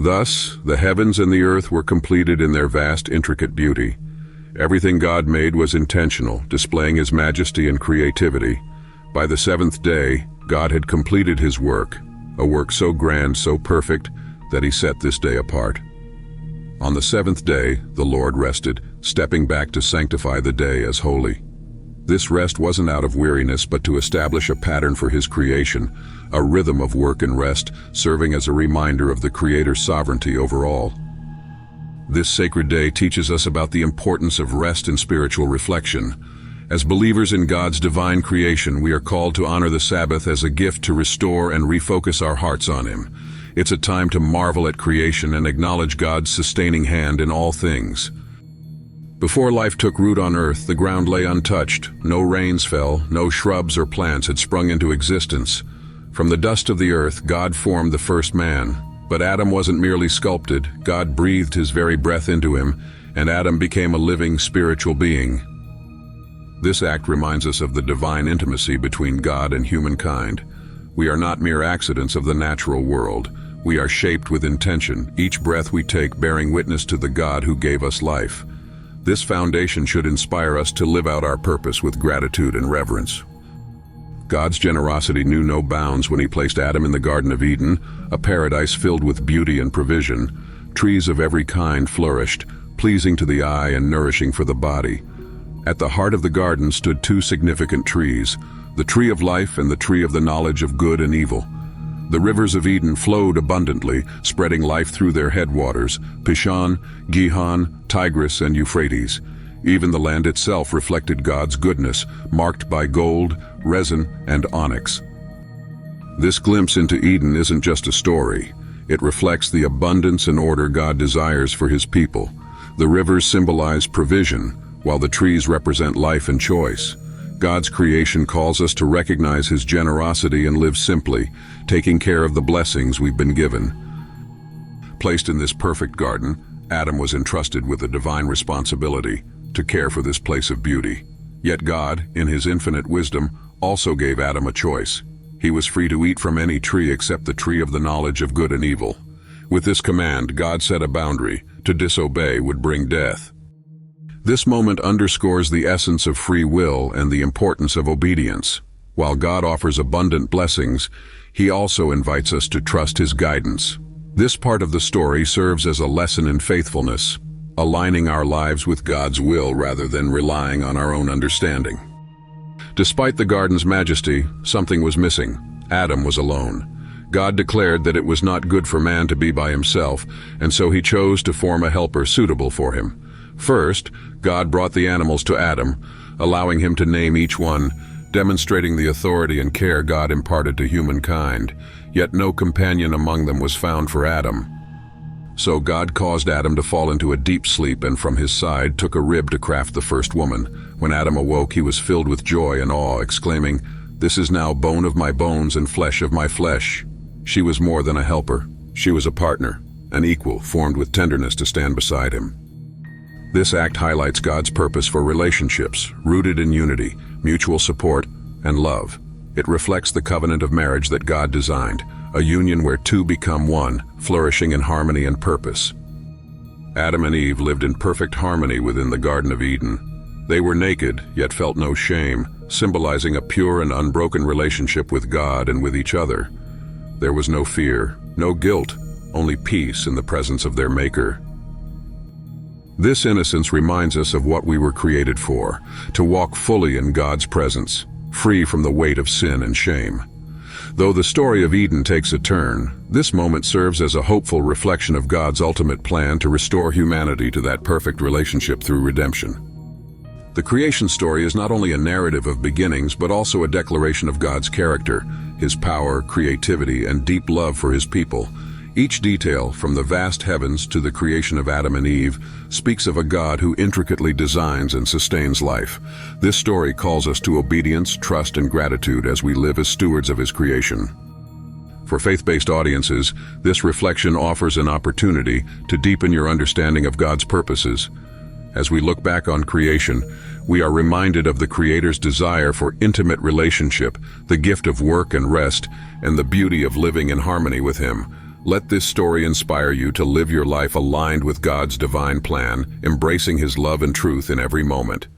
Thus, the heavens and the earth were completed in their vast, intricate beauty. Everything God made was intentional, displaying His majesty and creativity. By the seventh day, God had completed His work, a work so grand, so perfect, that He set this day apart. On the seventh day, the Lord rested, stepping back to sanctify the day as holy. This rest wasn't out of weariness, but to establish a pattern for His creation, a rhythm of work and rest, serving as a reminder of the Creator's sovereignty over all. This sacred day teaches us about the importance of rest and spiritual reflection. As believers in God's divine creation, we are called to honor the Sabbath as a gift to restore and refocus our hearts on Him. It's a time to marvel at creation and acknowledge God's sustaining hand in all things. Before life took root on earth, the ground lay untouched. No rains fell, no shrubs or plants had sprung into existence. From the dust of the earth, God formed the first man. But Adam wasn't merely sculpted. God breathed His very breath into him, and Adam became a living, spiritual being. This act reminds us of the divine intimacy between God and humankind. We are not mere accidents of the natural world. We are shaped with intention, each breath we take bearing witness to the God who gave us life. This foundation should inspire us to live out our purpose with gratitude and reverence. God's generosity knew no bounds when He placed Adam in the Garden of Eden, a paradise filled with beauty and provision. Trees of every kind flourished, pleasing to the eye and nourishing for the body. At the heart of the garden stood two significant trees, the tree of life and the tree of the knowledge of good and evil. The rivers of Eden flowed abundantly, spreading life through their headwaters, Pishon, Gihon, Tigris, and Euphrates. Even the land itself reflected God's goodness, marked by gold, resin, and onyx. This glimpse into Eden isn't just a story. It reflects the abundance and order God desires for His people. The rivers symbolize provision, while the trees represent life and choice. God's creation calls us to recognize His generosity and live simply, taking care of the blessings we've been given. Placed in this perfect garden, Adam was entrusted with a divine responsibility to care for this place of beauty. Yet God, in His infinite wisdom, also gave Adam a choice. He was free to eat from any tree except the tree of the knowledge of good and evil. With this command, God set a boundary. To disobey would bring death. This moment underscores the essence of free will and the importance of obedience. While God offers abundant blessings, He also invites us to trust His guidance. This part of the story serves as a lesson in faithfulness, aligning our lives with God's will rather than relying on our own understanding. Despite the garden's majesty, something was missing. Adam was alone. God declared that it was not good for man to be by himself, and so He chose to form a helper suitable for him. First, God brought the animals to Adam, allowing him to name each one, demonstrating the authority and care God imparted to humankind. Yet no companion among them was found for Adam. So God caused Adam to fall into a deep sleep, and from his side took a rib to craft the first woman. When Adam awoke, he was filled with joy and awe, exclaiming, "This is now bone of my bones and flesh of my flesh." She was more than a helper. She was a partner, an equal, formed with tenderness to stand beside him. This act highlights God's purpose for relationships, rooted in unity, mutual support, and love. It reflects the covenant of marriage that God designed, a union where two become one, flourishing in harmony and purpose. Adam and Eve lived in perfect harmony within the Garden of Eden. They were naked, yet felt no shame, symbolizing a pure and unbroken relationship with God and with each other. There was no fear, no guilt, only peace in the presence of their Maker. This innocence reminds us of what we were created for, to walk fully in God's presence, free from the weight of sin and shame. Though the story of Eden takes a turn, this moment serves as a hopeful reflection of God's ultimate plan to restore humanity to that perfect relationship through redemption. The creation story is not only a narrative of beginnings, but also a declaration of God's character, His power, creativity, and deep love for His people. Each detail, from the vast heavens to the creation of Adam and Eve, speaks of a God who intricately designs and sustains life. This story calls us to obedience, trust, and gratitude as we live as stewards of His creation. For faith-based audiences, this reflection offers an opportunity to deepen your understanding of God's purposes. As we look back on creation, we are reminded of the Creator's desire for intimate relationship, the gift of work and rest, and the beauty of living in harmony with Him. Let this story inspire you to live your life aligned with God's divine plan, embracing His love and truth in every moment.